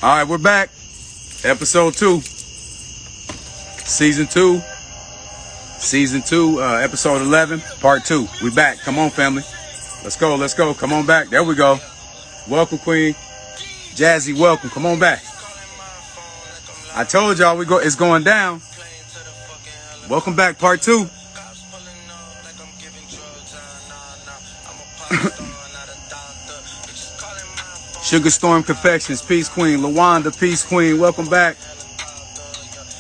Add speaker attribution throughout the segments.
Speaker 1: All right, we're back. Episode 2. Season 2. Season 2, episode 11, part 2. We back. Come on, family. Let's go. Let's go. Come on back. There we go. Welcome, Queen. Jazzy, welcome. Come on back. I told y'all it's going down. Welcome back, part 2. Sugar Storm Confections, Peace Queen. LaWanda, Peace Queen, welcome back.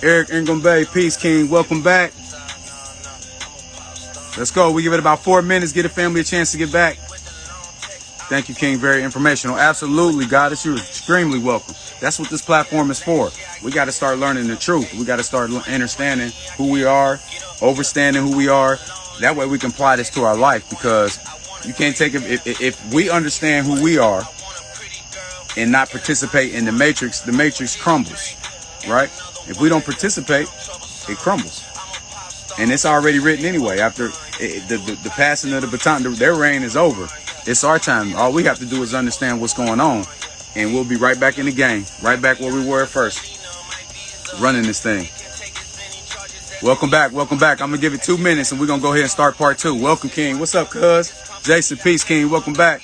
Speaker 1: Eric Ingram Bey, Peace King, welcome back. Let's go. We give it about 4 minutes. Get a family a chance to get back. Thank you, King. Very informational. Absolutely, Goddess. You're extremely welcome. That's what this platform is for. We got to start learning the truth. We got to start understanding who we are, overstanding who we are. That way we can apply this to our life, because you can't take it. If we understand who we are and not participate in the matrix crumbles, right? If we don't participate, it crumbles. And it's already written anyway. After the passing of the baton, their reign is over. It's our time. All we have to do is understand what's going on, and we'll be right back in the game, right back where we were at first, running this thing. Welcome back. Welcome back. I'm going to give it 2 minutes, and we're going to go ahead and start part 2. Welcome, King. What's up, cuz? Jason, Peace King, welcome back.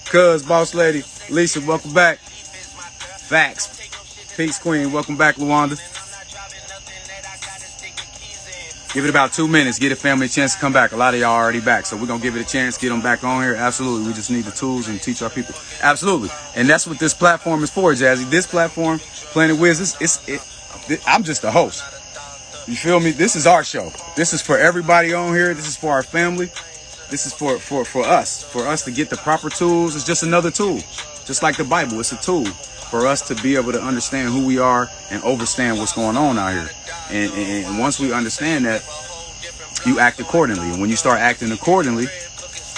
Speaker 1: Cuz, Boss Lady, Lisa, welcome back. Facts. Peace Queen, welcome back, LaWanda. Give it about 2 minutes. Get a family a chance to come back. A lot of y'all are already back, so we're going to give it a chance, get them back on here. Absolutely. We just need the tools and teach our people. Absolutely. And that's what this platform is for, Jazzy. This platform, Planet Wiz, I'm just a host. You feel me? This is our show. This is for everybody on here. This is for our family. This is for us to get the proper tools. It's just another tool. Just like the Bible, it's a tool for us to be able to understand who we are and understand what's going on out here. And once we understand that, you act accordingly. And when you start acting accordingly,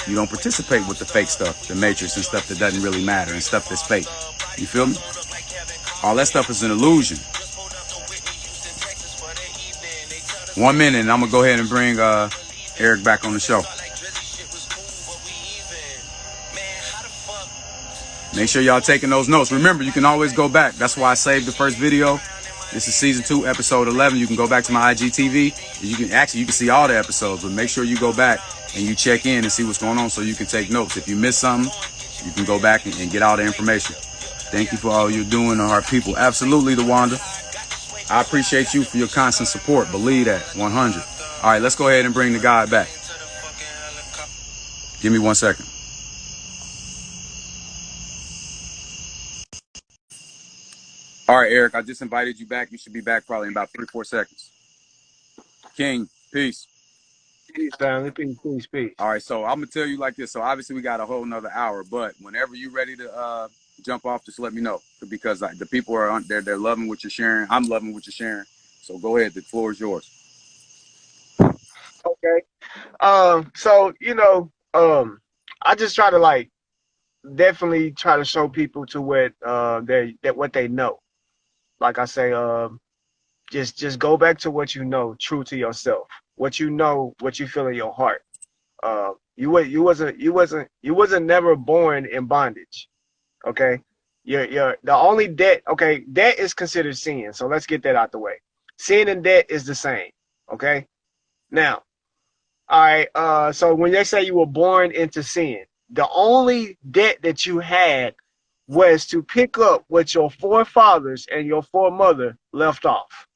Speaker 1: you don't participate with the fake stuff, the matrix and stuff that doesn't really matter and stuff that's fake. You feel me? All that stuff is an illusion. 1 minute, and I'm going to go ahead and bring Eric back on the show. Make sure y'all taking those notes. Remember, you can always go back. That's why I saved the first video. This is season 2, episode 11. You can go back to my IGTV. You can see all the episodes, but make sure you go back and you check in and see what's going on so you can take notes. If you miss something, you can go back and get all the information. Thank you for all you're doing to our people. Absolutely, LaWanda. I appreciate you for your constant support. Believe that, 100. All right, let's go ahead and bring the guy back. Give me 1 second. All right, Eric, I just invited you back. You should be back probably in about 3-4 seconds. King, peace.
Speaker 2: Peace, family. Peace.
Speaker 1: All right, so I'm going to tell you like this. So obviously we got a whole nother hour, but whenever you're ready to jump off, just let me know, because the people are on there. They're loving what you're sharing. I'm loving what you're sharing. So go ahead. The floor is yours.
Speaker 2: Okay. So, I just try to definitely try to show people to what what they know. Like I say, just go back to what you know, true to yourself. What you know, what you feel in your heart. You wasn't never born in bondage. Okay, you're the only debt. Okay, debt is considered sin. So let's get that out the way. Sin and debt is the same. Okay, now, all right. So when they say you were born into sin, the only debt that you had was to pick up what your forefathers and your foremother left off.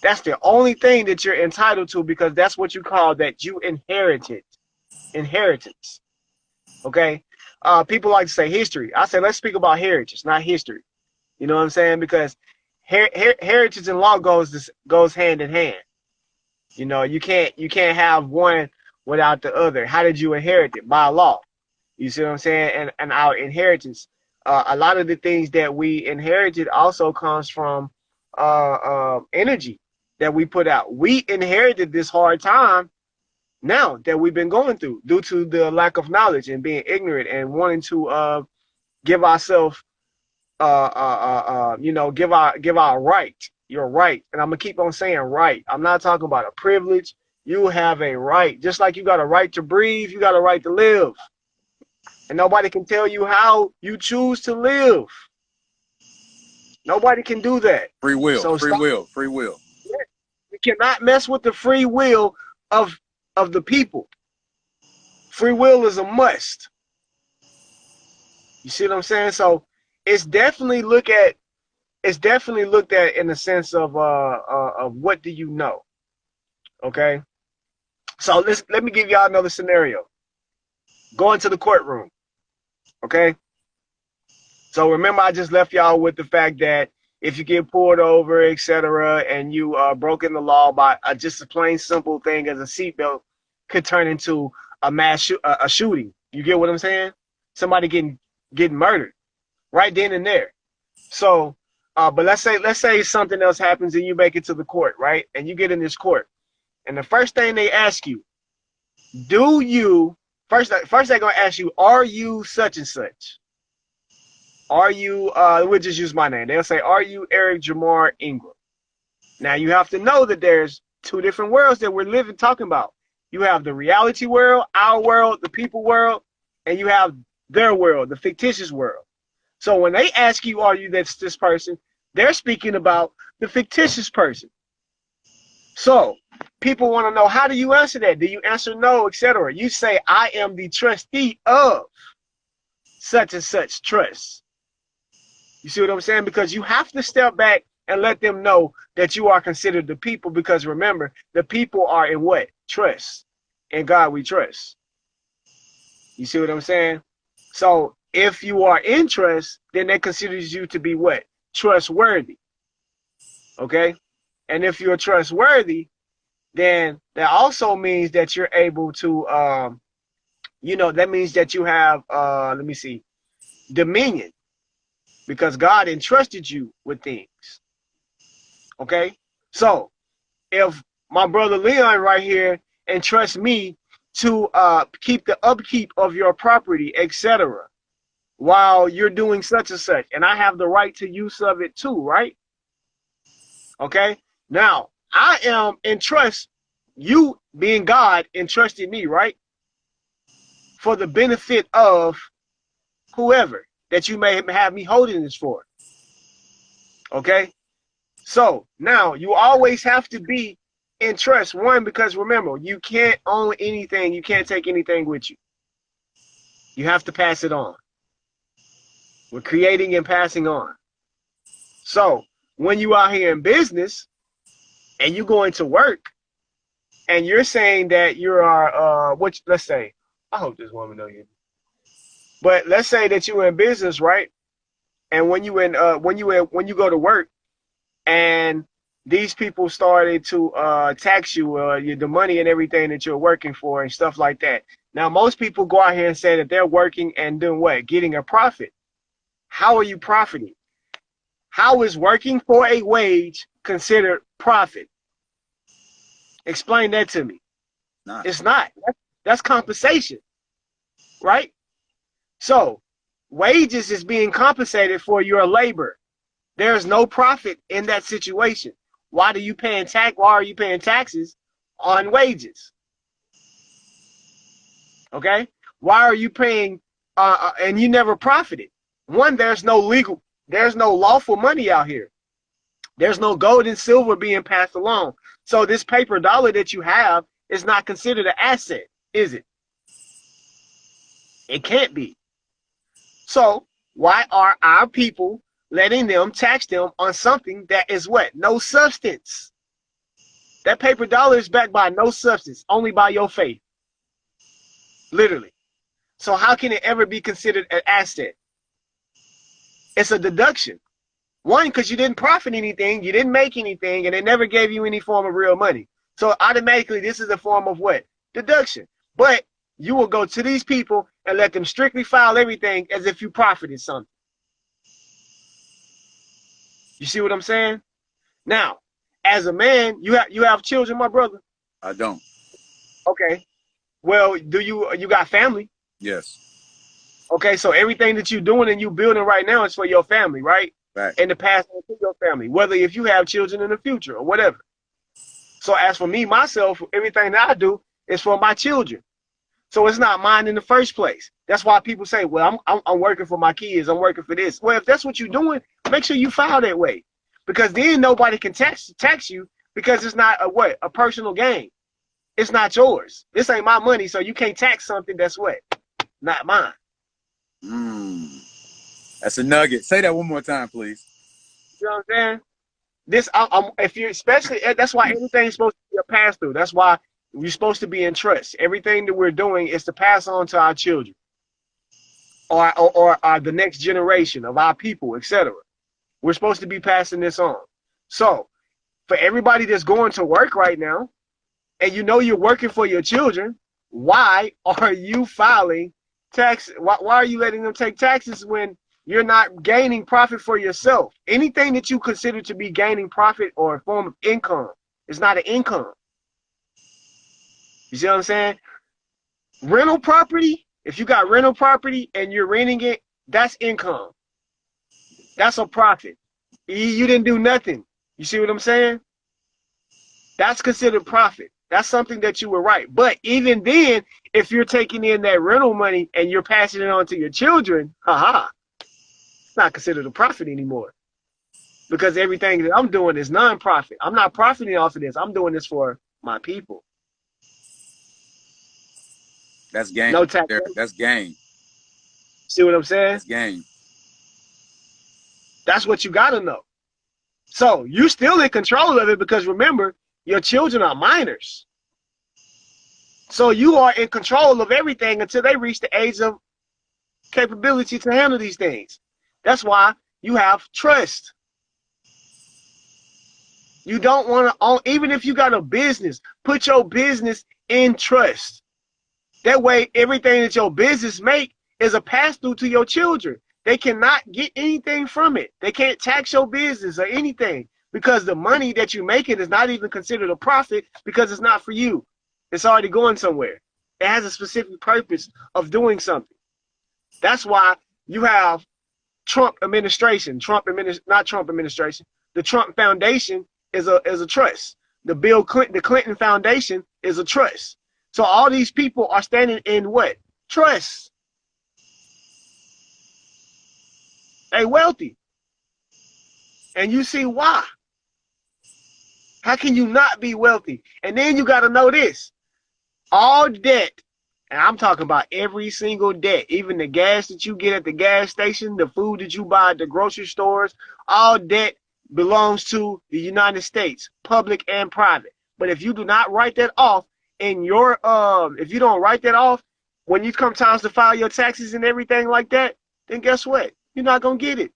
Speaker 2: That's the only thing that you're entitled to, because that's what you call that you inherited. Inheritance. Okay? People like to say history. I say let's speak about heritage, not history. You know what I'm saying? Because heritage and law goes hand in hand. You know, you can't have one without the other. How did you inherit it? By law. You see what I'm saying? And our inheritance. A lot of the things that we inherited also comes from energy that we put out. We inherited this hard time now that we've been going through due to the lack of knowledge and being ignorant and wanting to give ourselves, give our right. Your right. And I'm gonna keep on saying right. I'm not talking about a privilege. You have a right. Just like you got a right to breathe, you got a right to live. And nobody can tell you how you choose to live. Nobody can do that.
Speaker 1: Free will,
Speaker 2: So
Speaker 1: free
Speaker 2: stop.
Speaker 1: will, free will.
Speaker 2: You cannot mess with the free will of the people. Free will is a must. You see what I'm saying? So it's definitely looked at in the sense of what do you know? Okay. So let me give y'all another scenario. Go into the courtroom. Okay. So remember, I just left y'all with the fact that if you get pulled over, etc., and you broken the law by just a plain simple thing as a seatbelt, could turn into a a shooting. You get what I'm saying? Somebody getting murdered right then and there. So, but let's say something else happens and you make it to the court, right? And you get in this court, and the first thing they ask you, first they're gonna ask you, are you such and such? Are you, we'll just use my name. They'll say, are you Eric BeAll Ingram? Now you have to know that there's two different worlds that we're talking about. You have the reality world, our world, the people world, and you have their world, the fictitious world. So when they ask you, are you this person, they're speaking about the fictitious person. So people want to know, how do you answer that? Do you answer no, etc.? You say, I am the trustee of such and such trust. You see what I'm saying? Because you have to step back and let them know that you are considered the people, because remember, the people are in what? Trust. In God we trust. You see what I'm saying? So if you are in trust, then that considers you to be what? Trustworthy. Okay? And if you're trustworthy, then that also means that you're able to, that means that you have, dominion. Because God entrusted you with things. Okay? So, if my brother Leon right here entrusts me to keep the upkeep of your property, etc., while you're doing such and such, and I have the right to use of it too, right? Okay? Now, I am in trust, you being God entrusted me, right? For the benefit of whoever that you may have me holding this for. Okay? So now you always have to be in trust. One, because remember, you can't own anything. You can't take anything with you. You have to pass it on. We're creating and passing on. So when you out here in business and you go into work and you're saying that you are, let's say, I hope this woman know you. But let's say that you're in business, right? And when you go to work, and these people started to tax you, the money and everything that you're working for and stuff like that. Now, most people go out here and say that they're working and doing what? Getting a profit. How are you profiting? How is working for a wage considered profit? Explain that to me.
Speaker 1: Nah.
Speaker 2: It's not. That's compensation, right? So wages is being compensated for your labor. There's no profit in that situation. Why are you paying taxes on wages? Okay? Why are you paying and you never profited? One, there's no lawful money out here. There's no gold and silver being passed along. So this paper dollar that you have is not considered an asset, is it? It can't be. So why are our people letting them tax them on something that is what? No substance. That paper dollar is backed by no substance, only by your faith. Literally. So how can it ever be considered an asset? It's a deduction. One, because you didn't profit anything, you didn't make anything, and it never gave you any form of real money. So automatically, this is a form of what? Deduction. But you will go to these people and let them strictly file everything as if you profited something. You see what I'm saying? Now, as a man, you have children, my brother?
Speaker 1: I don't.
Speaker 2: Okay. Well, you got family?
Speaker 1: Yes.
Speaker 2: Okay, so everything that you're doing and you building right now is for your family, right?
Speaker 1: Right.
Speaker 2: And to pass on to your family, whether if you have children in the future or whatever. So as for me, myself, everything that I do is for my children. So it's not mine in the first place. That's why people say, well, I'm working for my kids. I'm working for this. Well, if that's what you're doing, make sure you file that way, because then nobody can tax you, because it's not a personal gain. It's not yours. This ain't my money, so you can't tax something that's not mine.
Speaker 1: That's a nugget. Say that one more time, please.
Speaker 2: You know what I'm saying? If you're especially, that's why everything's supposed to be a pass through. That's why you're supposed to be in trust. Everything that we're doing is to pass on to our children, or the next generation of our people, etc. We're supposed to be passing this on. So, for everybody that's going to work right now, and you know you're working for your children, why are you filing tax? Why are you letting them take taxes when you're not gaining profit for yourself? Anything that you consider to be gaining profit or a form of income is not an income. You see what I'm saying? Rental property, if you got rental property and you're renting it, that's income. That's a profit. You didn't do nothing. You see what I'm saying? That's considered profit. That's something that you were right. But even then, if you're taking in that rental money and you're passing it on to your children, it's not considered a profit anymore. Because everything that I'm doing is non-profit. I'm not profiting off of this. I'm doing this for my people.
Speaker 1: That's gain.
Speaker 2: No tax.
Speaker 1: That's gain.
Speaker 2: See what I'm saying?
Speaker 1: That's gain.
Speaker 2: That's what you got to know. So you're still in control of it, because remember, your children are minors. So you are in control of everything until they reach the age of capability to handle these things. That's why you have trust. You don't want to own, even if you got a business, put your business in trust. That way, everything that your business make is a pass-through to your children. They cannot get anything from it. They can't tax your business or anything, because the money that you make it is not even considered a profit, because it's not for you. It's already going somewhere. It has a specific purpose of doing something. That's why you have Trump administration, not Trump administration. The Trump Foundation is a trust. The Clinton Foundation is a trust. So all these people are standing in what? Trust. They wealthy. And you see why. How can you not be wealthy? And then you got to know this. All debt, and I'm talking about every single debt, even the gas that you get at the gas station, the food that you buy at the grocery stores, all debt belongs to the United States, public and private. But if you do not write that off in your, if you don't write that off, when you come times to file your taxes and everything like that, then guess what? You're not going to get it,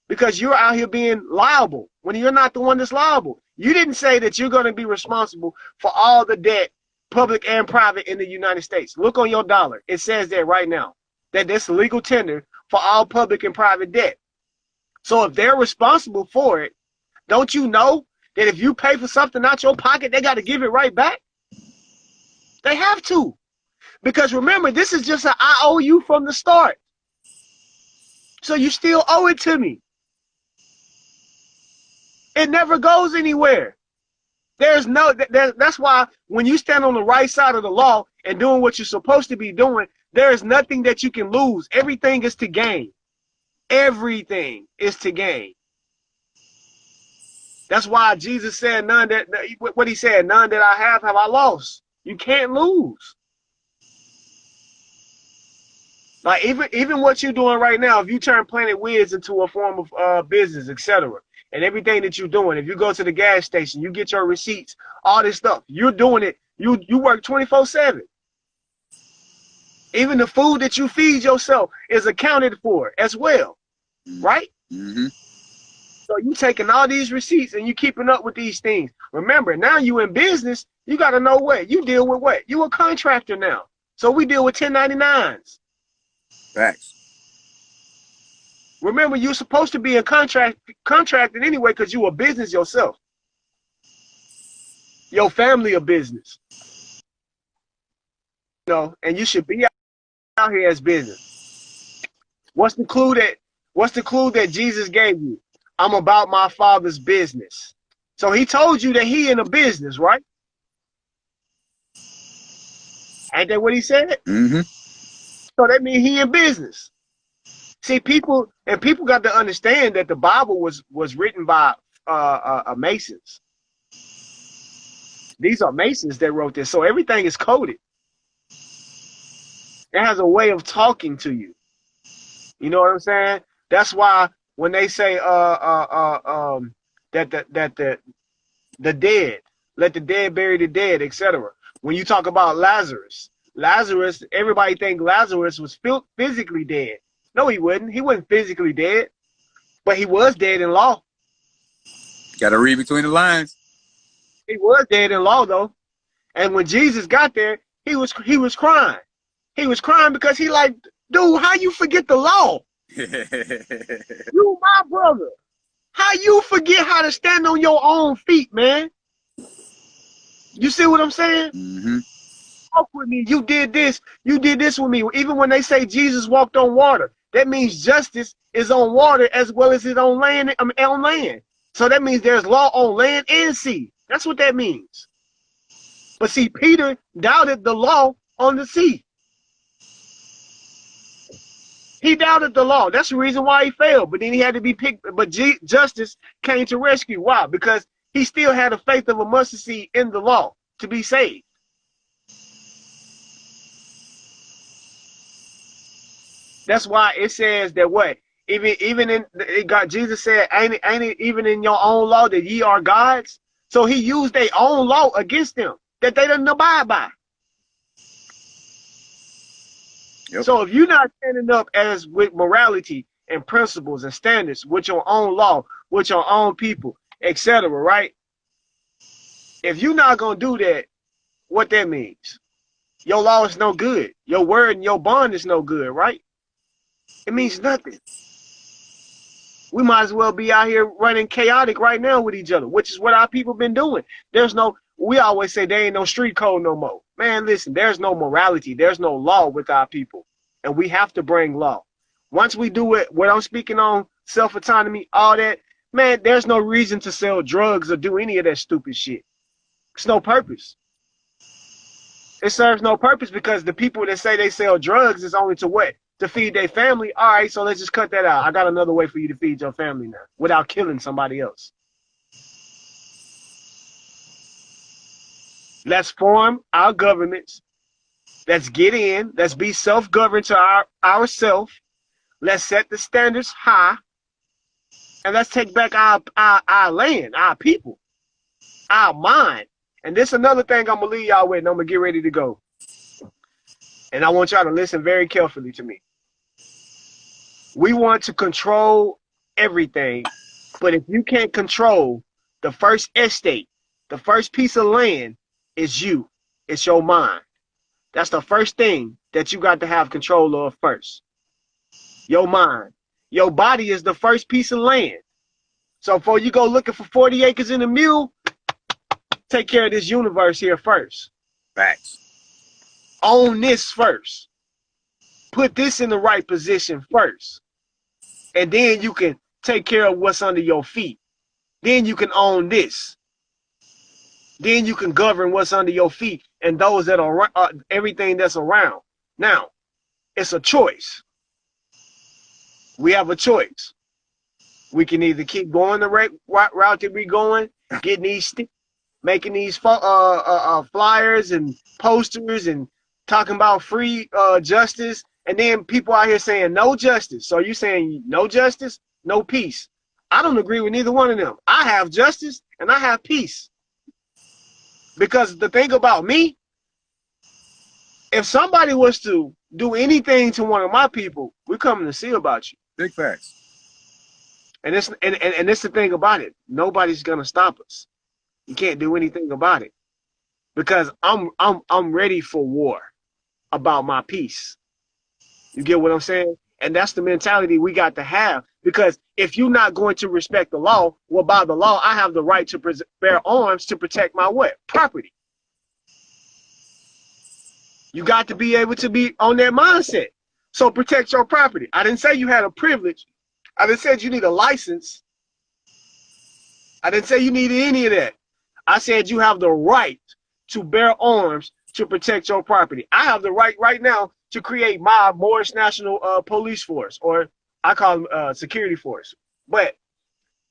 Speaker 2: because you're out here being liable when you're not the one that's liable. You didn't say that you're going to be responsible for all the debt, public and private, in the United States. Look on your dollar. It says that right now, that that's legal tender for all public and private debt. So if they're responsible for it, don't you know that if you pay for something out your pocket, they got to give it right back? They have to. Because remember, this is just an I owe you from the start. So you still owe it to me. It never goes anywhere. That's why when you stand on the right side of the law and doing what you're supposed to be doing, there is nothing that you can lose. Everything is to gain. Everything is to gain. That's why Jesus said, what he said, none that I have I lost. You can't lose. Like even what you're doing right now, if you turn Planet Wiz into a form of business, etc., and everything that you're doing, if you go to the gas station, you get your receipts, all this stuff, you're doing it. You work 24/7. Even the food that you feed yourself is accounted for as well, right?
Speaker 1: Mm-hmm.
Speaker 2: So you taking all these receipts and you keeping up with these things. Remember, now you in business, you got to know what you deal with. What you a contractor now, so we deal with 1099s.
Speaker 1: Facts.
Speaker 2: Remember, you're supposed to be a contracted anyway, because you a business yourself. Your family a business. You know, and you should be out here as business. What's the clue that Jesus gave you? I'm about my Father's business. So he told you that he in a business, right? Ain't that what he said?
Speaker 1: Mm-hmm.
Speaker 2: So that means he in business. See, people got to understand that the Bible was written by Masons. These are Masons that wrote this, so everything is coded. It has a way of talking to you. You know what I'm saying? That's why when they say that the dead, let the dead bury the dead, etc. When you talk about Lazarus, everybody think Lazarus was physically dead. No, he wasn't. He wasn't physically dead, but he was dead in law.
Speaker 1: Got to read between the lines.
Speaker 2: He was dead in law though. And when Jesus got there, he was crying. He was crying because he like, dude, how you forget the law? You my brother. How you forget how to stand on your own feet, man? You see what I'm saying?
Speaker 1: Mm-hmm.
Speaker 2: Walk with me. You did this. You did this with me. Even when they say Jesus walked on water, that means justice is on water as well as it on land. On land. So that means there's law on land and sea. That's what that means. But see, Peter doubted the law on the sea. He doubted the law. That's the reason why he failed. But then he had to be picked. But justice came to rescue. Why? Because he still had a faith of a mustard seed in the law to be saved. That's why it says that what? Even in it got Jesus said, ain't it even in your own law that ye are gods? So he used their own law against them that they didn't abide by. Yep. So if you're not standing up as with morality and principles and standards with your own law, with your own people, etc., right? If you're not gonna do that, what that means? Your law is no good. Your word and your bond is no good, right? It means nothing. We might as well be out here running chaotic right now with each other, which is what our people been doing. We always say there ain't no street code no more. Man, listen, there's no morality. There's no law with our people. And we have to bring law. Once we do it, what I'm speaking on, self-autonomy, all that, man, there's no reason to sell drugs or do any of that stupid shit. It's no purpose. It serves no purpose because the people that say they sell drugs is only to what? To feed their family. All right, so let's just cut that out. I got another way for you to feed your family now without killing somebody else. Let's form our governments. Let's get in. Let's be self-governed to ourselves. Let's set the standards high. And let's take back our land, our people, our mind. And this is another thing I'm going to leave y'all with, and I'm going to get ready to go. And I want y'all to listen very carefully to me. We want to control everything, but if you can't control the first estate, the first piece of land is you. It's your mind. That's the first thing that you got to have control of first. Your mind. Your body is the first piece of land. So before you go looking for 40 acres in a mule, take care of this universe here first.
Speaker 1: Facts.
Speaker 2: Own this first. Put this in the right position first. And then you can take care of what's under your feet. Then you can own this. Then you can govern what's under your feet and those that are everything that's around. Now, it's a choice. We have a choice. We can either keep going the route that we're going, getting these sticks, making these flyers and posters and talking about free justice, and then people out here saying no justice. So you saying no justice, no peace. I don't agree with neither one of them. I have justice and I have peace. Because the thing about me, if somebody was to do anything to one of my people, we're coming to see about you.
Speaker 1: Big facts.
Speaker 2: And it's the thing about it. Nobody's gonna stop us. You can't do anything about it. Because I'm ready for war about my peace. You get what I'm saying? And that's the mentality we got to have. Because if you're not going to respect the law, well, by the law, I have the right to bear arms to protect my what? Property. You got to be able to be on that mindset. So protect your property. I didn't say you had a privilege. I didn't say you need a license. I didn't say you needed any of that. I said you have the right to bear arms to protect your property. I have the right now to create my Morris National Police Force, or I call them security force. But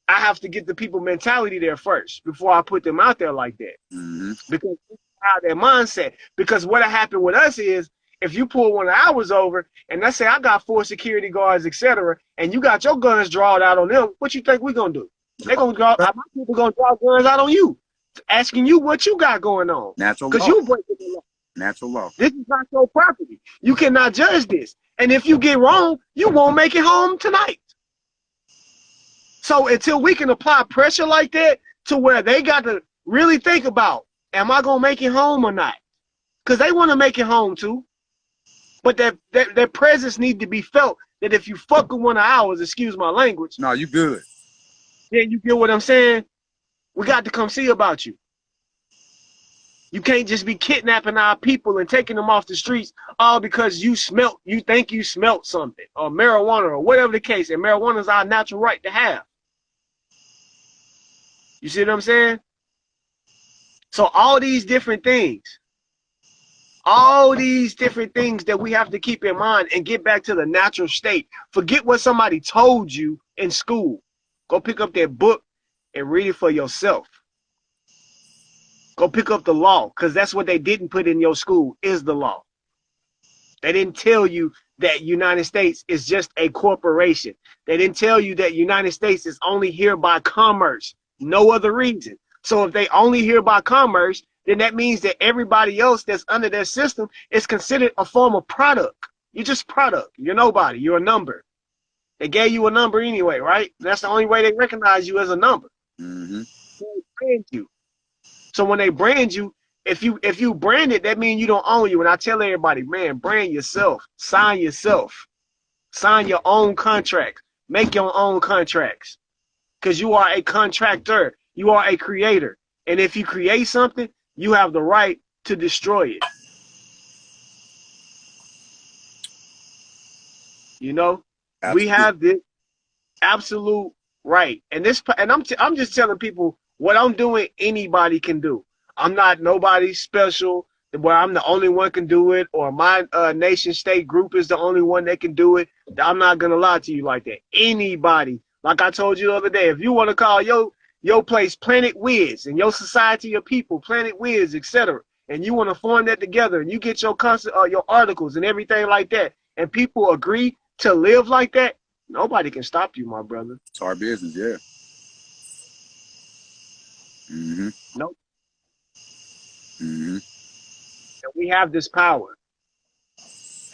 Speaker 2: I have to get the people mentality there first before I put them out there like that.
Speaker 1: Mm-hmm.
Speaker 2: Because how their mindset. Because what happened with us is, if you pull one of ours over, and let's say I got 4 security guards, etc., and you got your guns drawn out on them, what you think we gonna do? They gonna draw. My people gonna draw guns out on you, asking you what you got going on.
Speaker 1: Natural law.
Speaker 2: Because you breaking the law.
Speaker 1: Natural law.
Speaker 2: This is not your property. You cannot judge this. And if you get wrong, you won't make it home tonight. So until we can apply pressure like that to where they got to really think about, am I going to make it home or not? Because they want to make it home too. But their presence need to be felt, that if you fuck with one of ours, excuse my language.
Speaker 1: No, you good.
Speaker 2: Yeah, you get what I'm saying? We got to come see about you. You can't just be kidnapping our people and taking them off the streets all because you think you smelt something, or marijuana, or whatever the case. And marijuana is our natural right to have. You see what I'm saying? So all these different things that we have to keep in mind and get back to the natural state. Forget what somebody told you in school. Go pick up that book and read it for yourself. Go pick up the law, because that's what they didn't put in your school, is the law. They didn't tell you that United States is just a corporation. They didn't tell you that United States is only here by commerce, no other reason. So if they only here by commerce, then that means that everybody else that's under their system is considered a form of product. You're just product. You're nobody. You're a number. They gave you a number anyway, right? That's the only way they recognize you as a number.
Speaker 1: Mm-hmm.
Speaker 2: They brand you. So when they brand you, if you brand it, that means you don't own you. And I tell everybody, man, brand yourself. Sign yourself. Sign your own contracts. Make your own contracts. Because you are a contractor. You are a creator. And if you create something, you have the right to destroy it. You know? Absolutely. We have this absolute right. And I'm just telling people, what I'm doing, anybody can do. I'm not nobody special where I'm the only one can do it, or my nation state group is the only one that can do it. I'm not going to lie to you like that. Anybody, like I told you the other day, if you want to call your place Planet Wiz, and your society of people Planet Wiz, etc., and you want to form that together, and you get your articles and everything like that, and people agree to live like that, nobody can stop you, my brother.
Speaker 1: It's our business, yeah. Mm-hmm.
Speaker 2: Nope.
Speaker 1: Mm-hmm.
Speaker 2: And we have this power.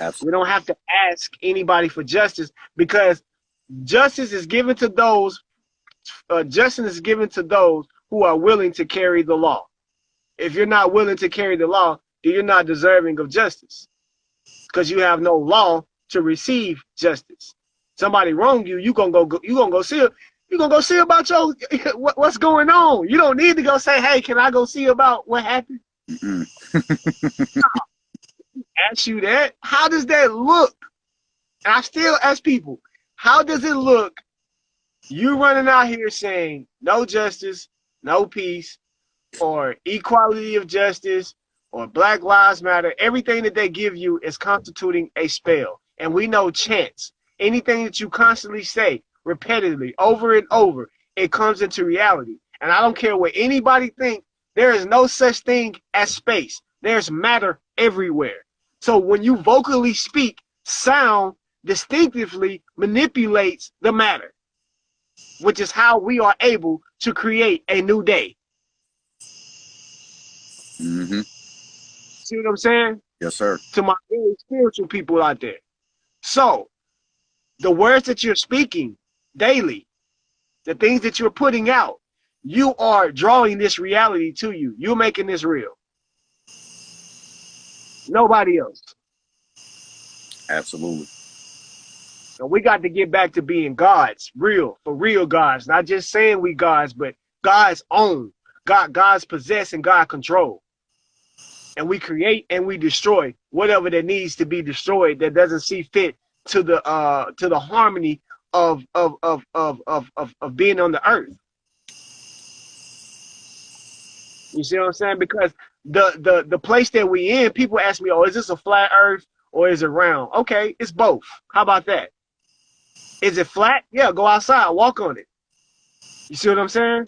Speaker 2: Absolutely. We don't have to ask anybody for justice, because justice is given to those. Justice is given to those who are willing to carry the law. If you're not willing to carry the law, then you're not deserving of justice, because you have no law to receive justice. Somebody wronged you, you're gonna go see about your what's going on. You don't need to go say, hey, can I go see about what happened? Ask you that. How does that look? And I still ask people, how does it look? You running out here saying no justice, no peace, or equality of justice, or Black Lives Matter. Everything that they give you is constituting a spell. And we know chants. Anything that you constantly say repetitively over and over, it comes into reality. And I don't care what anybody thinks, there is no such thing as space. There's matter everywhere. So when you vocally speak, sound distinctively manipulates the matter, which is how we are able to create a new day.
Speaker 1: Mm-hmm.
Speaker 2: See what I'm saying?
Speaker 1: Yes, sir.
Speaker 2: To my very spiritual people out there. So the words that you're speaking daily, the things that you're putting out, you are drawing this reality to you. You're making this real. Nobody else.
Speaker 1: Absolutely.
Speaker 2: And we got to get back to being gods, for real gods. Not just saying we gods, but God's own. God's possess and God control. And we create and we destroy whatever that needs to be destroyed that doesn't see fit to the harmony of being on the earth. You see what I'm saying? Because the place that we in, people ask me, oh, is this a flat earth or is it round? Okay, it's both. How about that? Is it flat? Yeah, go outside, walk on it. You see what I'm saying?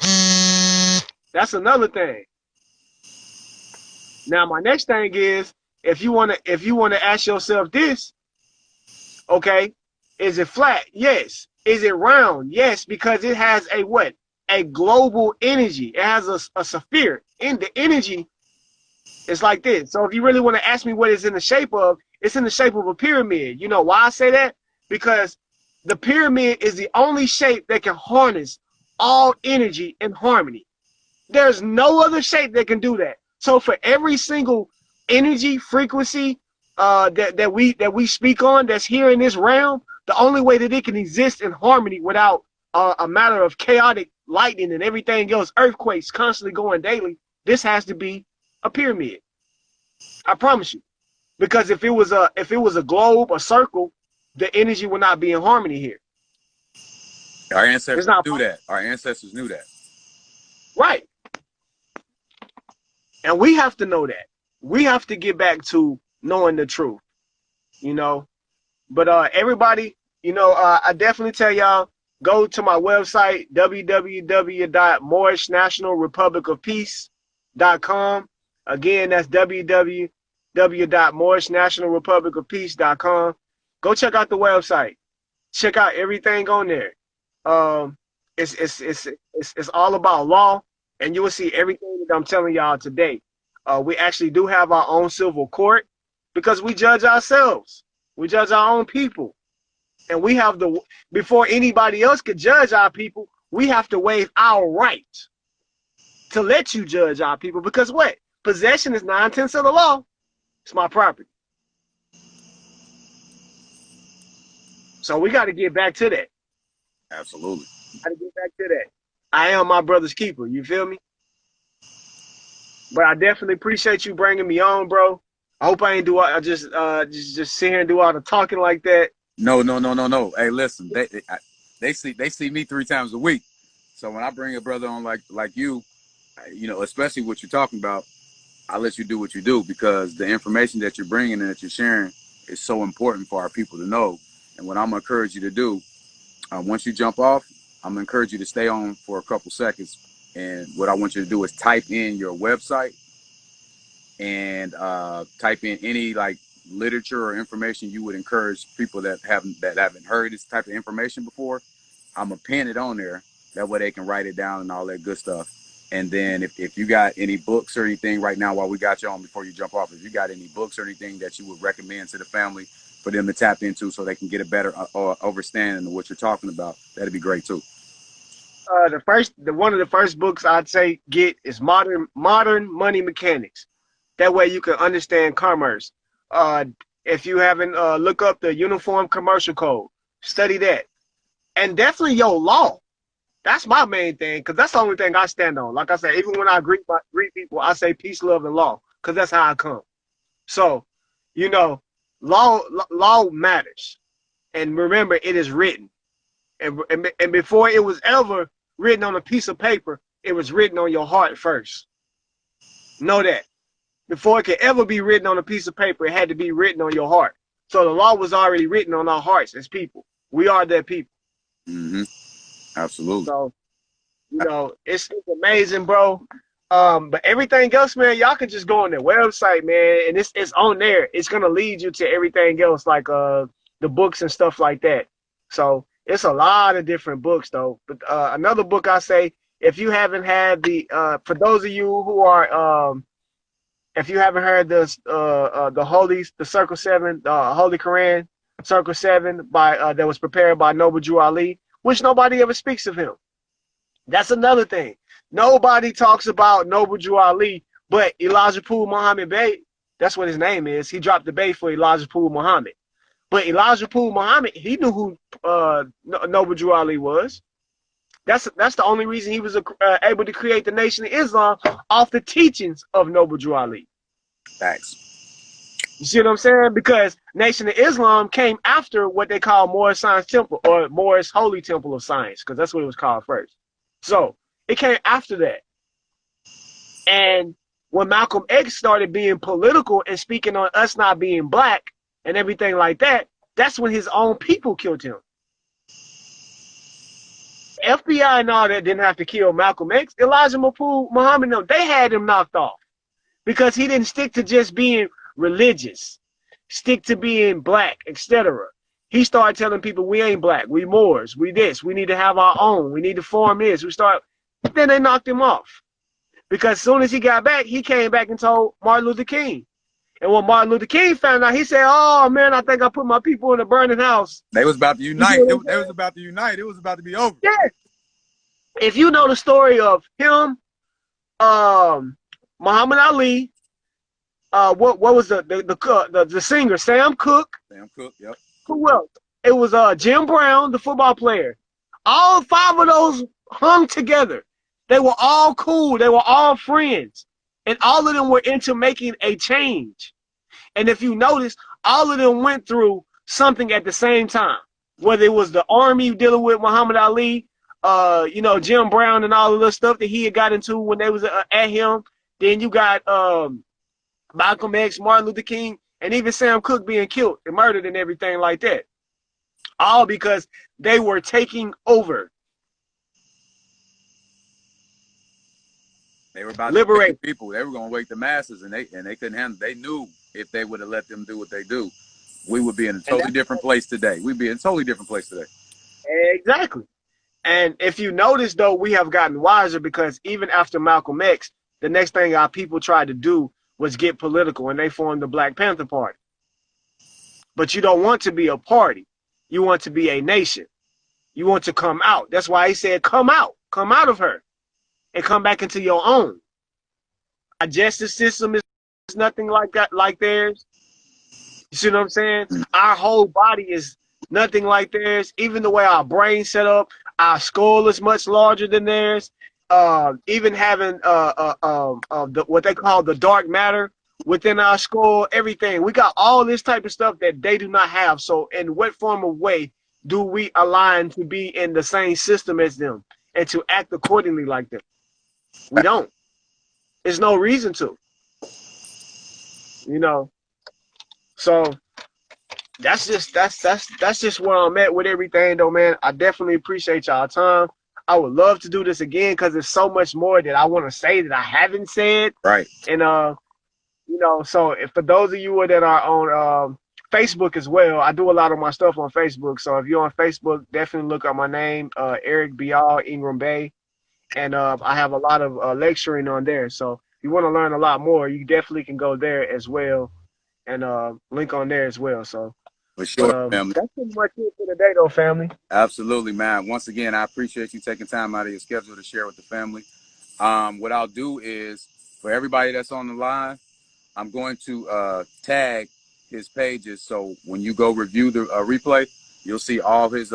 Speaker 2: That's another thing. Now my next thing is, if you wanna ask yourself this, okay, is it flat? Yes. Is it round? Yes, because it has a what? A global energy. It has a sphere. In the energy, it's like this. So if you really want to ask me what it's in the shape of, it's in the shape of a pyramid. You know why I say that? Because the pyramid is the only shape that can harness all energy in harmony. There's no other shape that can do that. So for every single energy frequency that we speak on that's here in this realm, the only way that it can exist in harmony without a matter of chaotic lightning and everything else, earthquakes constantly going daily, this has to be a pyramid. I promise you. Because if it was a globe, a circle, the energy would not be in harmony here.
Speaker 1: Our ancestors
Speaker 2: not
Speaker 1: knew that. Our ancestors knew that.
Speaker 2: Right. And we have to know that. We have to get back to knowing the truth, you know. But everybody, you know, I definitely tell y'all, go to my website, www.moorishnationalrepublicofpeace.com. Again, that's www.moorishnationalrepublicofpeace.com. Go check out the website. Check out everything on there. It's all about law, and you will see everything that I'm telling y'all today. We actually do have our own civil court because we judge ourselves. We judge our own people. And we have before anybody else could judge our people, we have to waive our right to let you judge our people. Because what? Possession is 9/10 of the law. It's my property. So we got to get back to that.
Speaker 1: Absolutely.
Speaker 2: Got to get back to that. I am my brother's keeper. You feel me? But I definitely appreciate you bringing me on, bro. I hope I ain't just sit here and do all the talking like that.
Speaker 1: No. Hey, listen, they see me 3 times a week. So when I bring a brother on like you, you know, especially what you're talking about, I let you do what you do because the information that you're bringing and that you're sharing is so important for our people to know. And what I'm gonna encourage you to do, once you jump off, I'm gonna encourage you to stay on for a couple seconds. And what I want you to do is type in your website and type in any like literature or information you would encourage people that haven't heard this type of information before. I'm gonna pin it on there. That way they can write it down and all that good stuff. And then if you got any books or anything right now while we got you on before you jump off, if you got any books or anything that you would recommend to the family for them to tap into so they can get a better understanding of what you're talking about, that'd be great too.
Speaker 2: One of the first books I'd say get is Modern Money Mechanics. That way you can understand commerce. If you haven't, look up the Uniform Commercial Code. Study that. And definitely your law. That's my main thing, because that's the only thing I stand on. Like I said, even when I greet people, I say peace, love, and law, because that's how I come. So, you know, law matters. And remember, it is written. And before it was ever written on a piece of paper, it was written on your heart first. Know that. Before it could ever be written on a piece of paper, it had to be written on your heart. So the law was already written on our hearts as people. We are that people.
Speaker 1: Mm-hmm. Absolutely.
Speaker 2: So, you know, it's amazing, bro. But everything else, man, y'all can just go on their website, man, and it's on there. It's gonna lead you to everything else, like the books and stuff like that. So it's a lot of different books, though. But another book I say, if you haven't had for those of you who are if you haven't heard the Circle 7, the Holy Quran, Circle 7 by that was prepared by Noble Drew Ali, which nobody ever speaks of him. That's another thing. Nobody talks about Noble Drew Ali, but Elijah Poole Muhammad Bey, that's what his name is. He dropped the Bey for Elijah Poole Muhammad. But Elijah Poole Muhammad, he knew who Noble Drew Ali was. That's the only reason he was able to create the Nation of Islam off the teachings of Noble Drew Ali.
Speaker 1: Thanks.
Speaker 2: You see what I'm saying? Because Nation of Islam came after what they call Moorish Science Temple, or Moorish Holy Temple of Science, because that's what it was called first. So it came after that. And when Malcolm X started being political and speaking on us not being black and everything like that, that's when his own people killed him. FBI and all that didn't have to kill Malcolm X. Elijah Muhammad, no, they had him knocked off because he didn't stick to just being religious, stick to being black, etc. He started telling people we ain't black, we Moors, we this, we need to have our own, we need to form this. Then they knocked him off. Because as soon as he got back, he came back and told Martin Luther King. And when Martin Luther King found out, he said, oh, man, I think I put my people in a burning house.
Speaker 1: They was about to unite. They was about to unite. It was about to be over.
Speaker 2: Yeah. If you know the story of him, Muhammad Ali, what was the singer, Sam Cooke?
Speaker 1: Sam Cooke, yep.
Speaker 2: Who else? It was Jim Brown, the football player. All 5 of those hung together. They were all cool. They were all friends. And all of them were into making a change. And if you notice, all of them went through something at the same time. Whether it was the army dealing with Muhammad Ali, Jim Brown and all of the stuff that he had got into when they was at him. Then you got Malcolm X, Martin Luther King, and even Sam Cooke being killed and murdered and everything like that. All because they were taking over.
Speaker 1: They were about
Speaker 2: liberate
Speaker 1: to wake the people. They were going to wake the masses, and they couldn't handle. They knew if they would have let them do what they do, we would be in a totally different place today. We'd be in a totally different place today.
Speaker 2: Exactly. And if you notice, though, we have gotten wiser because even after Malcolm X, the next thing our people tried to do was get political, and they formed the Black Panther Party. But you don't want to be a party. You want to be a nation. You want to come out. That's why he said, come out of her. And come back into your own. Our justice system is nothing like that, like theirs. You see what I'm saying? Our whole body is nothing like theirs. Even the way our brain's set up, our skull is much larger than theirs. Even having what they call the dark matter within our skull, everything. We got all this type of stuff that they do not have. So in what form of way do we align to be in the same system as them and to act accordingly like them? We don't. There's no reason to. So that's just where I'm at with everything, though, man. I definitely appreciate y'all time. I would love to do this again because there's so much more that I want to say that I haven't said.
Speaker 1: Right.
Speaker 2: And so if for those of you that are on Facebook as well, I do a lot of my stuff on Facebook. So if you're on Facebook, definitely look up my name, Eric BeAll Ingram Bey. And I have a lot of lecturing on there. So if you want to learn a lot more, you definitely can go there as well and link on there as well. So
Speaker 1: for sure, family.
Speaker 2: That's pretty much it for today, though, family.
Speaker 1: Absolutely, man. Once again, I appreciate you taking time out of your schedule to share with the family. What I'll do is, for everybody that's on the line, I'm going to tag his pages. So when you go review the replay, you'll see all his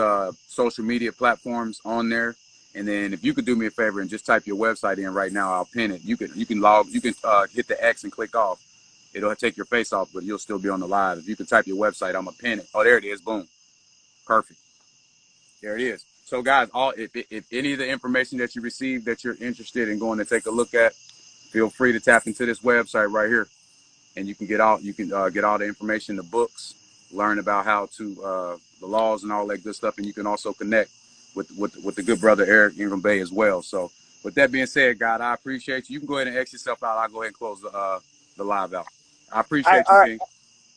Speaker 1: social media platforms on there. And then if you could do me a favor and just type your website in right now, I'll pin it. You can hit the X and click off. It'll take your face off, but you'll still be on the live. If you can type your website, I'm gonna pin it. Oh, there it is. Boom. Perfect. There it is. So guys, if any of the information that you receive that you're interested in going to take a look at, feel free to tap into this website right here, and you can get all the information, the books, learn about how to the laws and all that good stuff, and you can also connect with the good brother Eric Ingram Bey as well. So with that being said, God, I appreciate you. You can go ahead and X yourself out. I'll go ahead and close the live out. I appreciate you, King.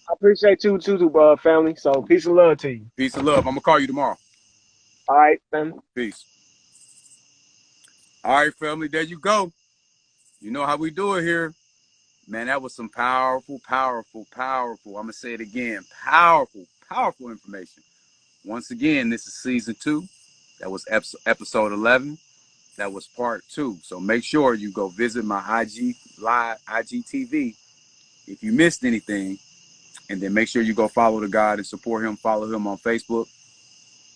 Speaker 2: I appreciate you too, family. So peace and love to you.
Speaker 1: Peace and love. I'm gonna call you tomorrow.
Speaker 2: All right, family.
Speaker 1: Peace. All right, family. There you go. You know how we do it here. Man, that was some powerful, powerful, powerful. I'm gonna say it again. Powerful, powerful information. Once again, this is season 2. That was episode 11. That was part 2. So make sure you go visit my IG live, IGTV, if you missed anything. And then make sure you go follow the God and support him. Follow him on Facebook.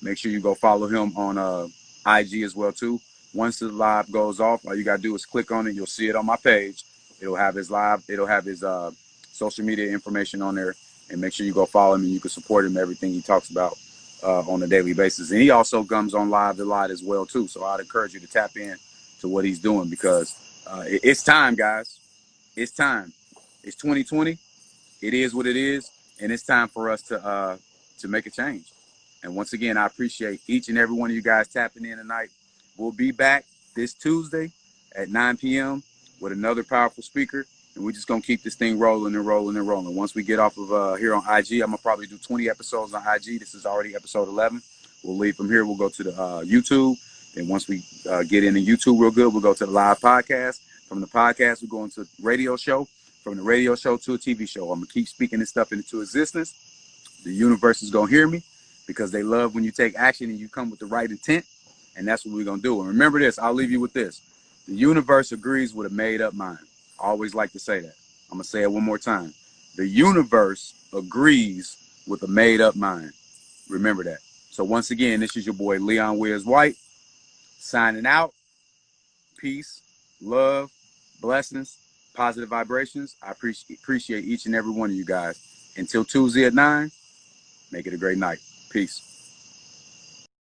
Speaker 1: Make sure you go follow him on IG as well, too. Once the live goes off, all you got to do is click on it. You'll see it on my page. It'll have his live. It'll have his social media information on there. And make sure you go follow him and you can support him, everything he talks about on a daily basis. And he also comes on live a lot as well, too. So I'd encourage you to tap in to what he's doing because it's time, guys. it's time. It's 2020. It is what it is, and it's time for us to make a change. And once again, I appreciate each and every one of you guys tapping in tonight. We'll be back this Tuesday at 9 p.m. with another powerful speaker, and we're just gonna keep this thing rolling and rolling and rolling. Once we get off of here on IG, I'm gonna probably do 20 episodes on IG. This is already episode 11. We'll leave from here. We'll go to the YouTube. Then once we get into YouTube real good, we'll go to the live podcast. From the podcast, we go into radio show. From the radio show to a TV show. I'm gonna keep speaking this stuff into existence. The universe is gonna hear me because they love when you take action and you come with the right intent. And that's what we're gonna do. And remember this, I'll leave you with this. The universe agrees with a made-up mind. I always like to say that. I'm gonna say it one more time. The universe agrees with a made-up mind. Remember that. So once again, this is your boy Leon Wiz White signing out. Peace, love, blessings, positive vibrations. I appreciate each and every one of you guys. Until Tuesday at 9, make it a great night. Peace.